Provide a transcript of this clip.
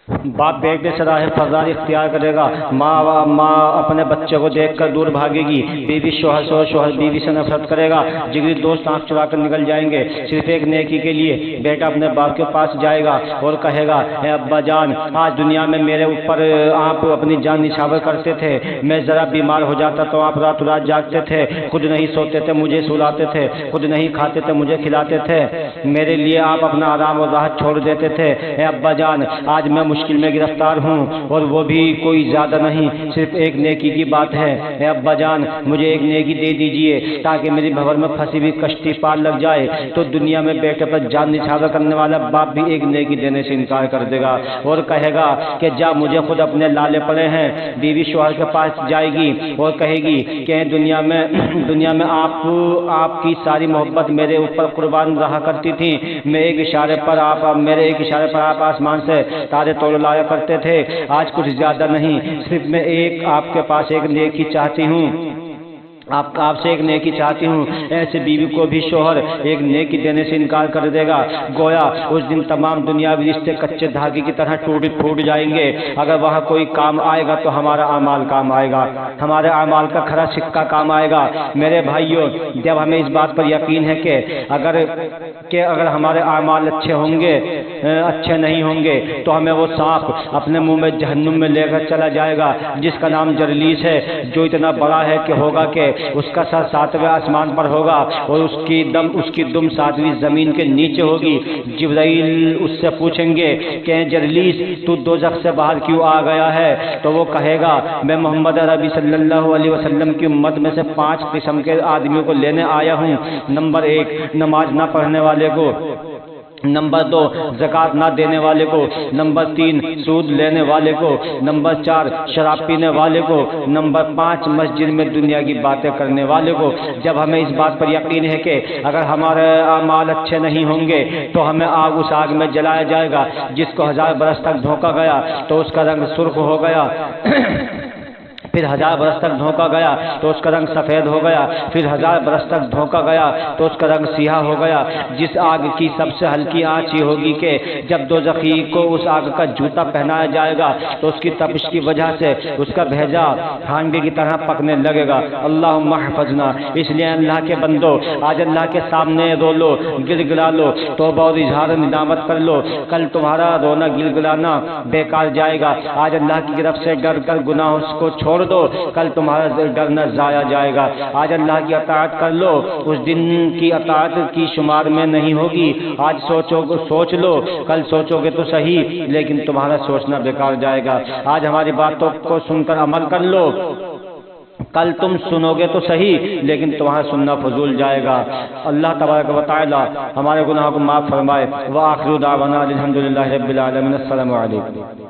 باپ بیٹے سے راہ فرار اختیار کرے گا، ماں اپنے بچے کو دیکھ کر دور بھاگے گی، بیوی شوہر سے اور شوہر بیوی سے نفرت کرے گا، جگری دوست آنکھ چرا کر نکل جائیں گے صرف ایک نیکی کے لیے۔ بیٹا اپنے باپ کے پاس جائے گا اور کہے گا، اے ابا جان، آج دنیا میں میرے اوپر آپ اپنی جان نچھاور کرتے تھے، میں ذرا بیمار ہو جاتا تو آپ رات رات جاگتے تھے، خود نہیں سوتے تھے مجھے سلاتے تھے، خود نہیں کھاتے تھے مجھے کھلاتے تھے، میرے لیے آپ اپنا آرام اور راحت چھوڑ دیتے تھے۔ اے ابا جان، آج میں مشکل میں گرفتار ہوں اور وہ بھی کوئی زیادہ نہیں، صرف ایک نیکی کی بات ہے۔ اے ابا جان، مجھے ایک نیکی دے دیجئے تاکہ میری بھنور میں پھنسی ہوئی کشتی پار لگ جائے۔ تو دنیا میں بیٹے پر جان نچھاور کرنے والا باپ بھی ایک نیکی دینے سے انکار کر دے گا اور کہے گا کہ جا، مجھے خود اپنے لالے پڑے ہیں۔ بیوی شوہر کے پاس جائے گی اور کہے گی کہ دنیا میں آپ کی ساری محبت میرے اوپر قربان رہا کرتی تھی، میرے ایک اشارے پر آپ آسمان سے تارے توڑ لایا کرتے تھے، آج کچھ زیادہ نہیں، صرف میں آپ کے پاس ایک نیکی چاہتی ہوں، آپ سے ایک نیکی چاہتی ہوں۔ ایسے بیوی کو بھی شوہر ایک نیکی دینے سے انکار کر دے گا، گویا اس دن تمام دنیاوی رشتے کچے دھاگے کی طرح ٹوٹ جائیں گے۔ اگر وہاں کوئی کام آئے گا تو ہمارا اعمال کام آئے گا، ہمارے اعمال کا کھرا سکہ کام آئے گا۔ میرے بھائیوں، جب ہمیں اس بات پر یقین ہے کہ اگر ہمارے اعمال اچھے نہیں ہوں گے تو ہمیں وہ سانپ اپنے منہ میں جہنم میں لے کر چلا جائے گا، جس کا نام جرلیس ہے، جو اتنا بڑا ہے کہ ہوگا کہ اس کا سر 7ویں آسمان پر ہوگا اور اس کی دم 7ویں زمین کے نیچے ہوگی۔ جبرائیل اس سے پوچھیں گے کہ جرلیس، تو دوزخ سے باہر کیوں آ گیا ہے؟ تو وہ کہے گا، میں محمد عربی صلی اللہ علیہ وسلم کی امت میں سے 5 قسم کے آدمیوں کو لینے آیا ہوں۔ نمبر 1، نماز نہ پڑھنے والے کو، نمبر 2، زکوٰۃ نہ دینے والے کو، نمبر 3، سود لینے والے کو، نمبر 4، شراب پینے والے کو، نمبر 5، مسجد میں دنیا کی باتیں کرنے والے کو۔ جب ہمیں اس بات پر یقین ہے کہ اگر ہمارے اعمال اچھے نہیں ہوں گے تو ہمیں اس آگ میں جلایا جائے گا جس کو 1000 برس تک دھوکا گیا تو اس کا رنگ سرخ ہو گیا، پھر 1000 برس تک دھوکا گیا تو اس کا رنگ سفید ہو گیا، پھر 1000 برس تک دھوکا گیا تو اس کا رنگ سیاہ ہو گیا۔ جس آگ کی سب سے ہلکی آنچ یہ ہوگی کہ جب دوزخی کو اس آگ کا جوتا پہنایا جائے گا تو اس کی تپش کی وجہ سے اس کا بھیجا ہانڈی کی طرح پکنے لگے گا۔ اللہم احفظنا۔ اس لیے اللہ کے بندو، آج اللہ کے سامنے رو لو، گر گڑا لو، توبہ اور اظہار ندامت کر لو، کل تمہارا رونا گل گلانا بیکار جائے گا۔ آج اللہ کی طرف سے ڈر کر گناہوں کو چھوڑ دو، کل تمہارا ڈرنا ضائع جائے گا۔ آج اللہ کی اطاعت کر لو، اس دن کی اطاعت کی شمار میں نہیں ہوگی۔ آج سوچ لو، کل سوچو گے تو صحیح لیکن تمہارا سوچنا بیکار جائے گا۔ آج ہماری باتوں کو سن کر عمل کر لو، کل تم سنو گے تو صحیح لیکن تمہارا سننا فضول جائے گا۔ اللہ تبارک و تعالی ہمارے گناہوں کو معاف فرمائے۔ وآخر دعوانا الحمدللہ رب العالمین۔ السلام علیکم۔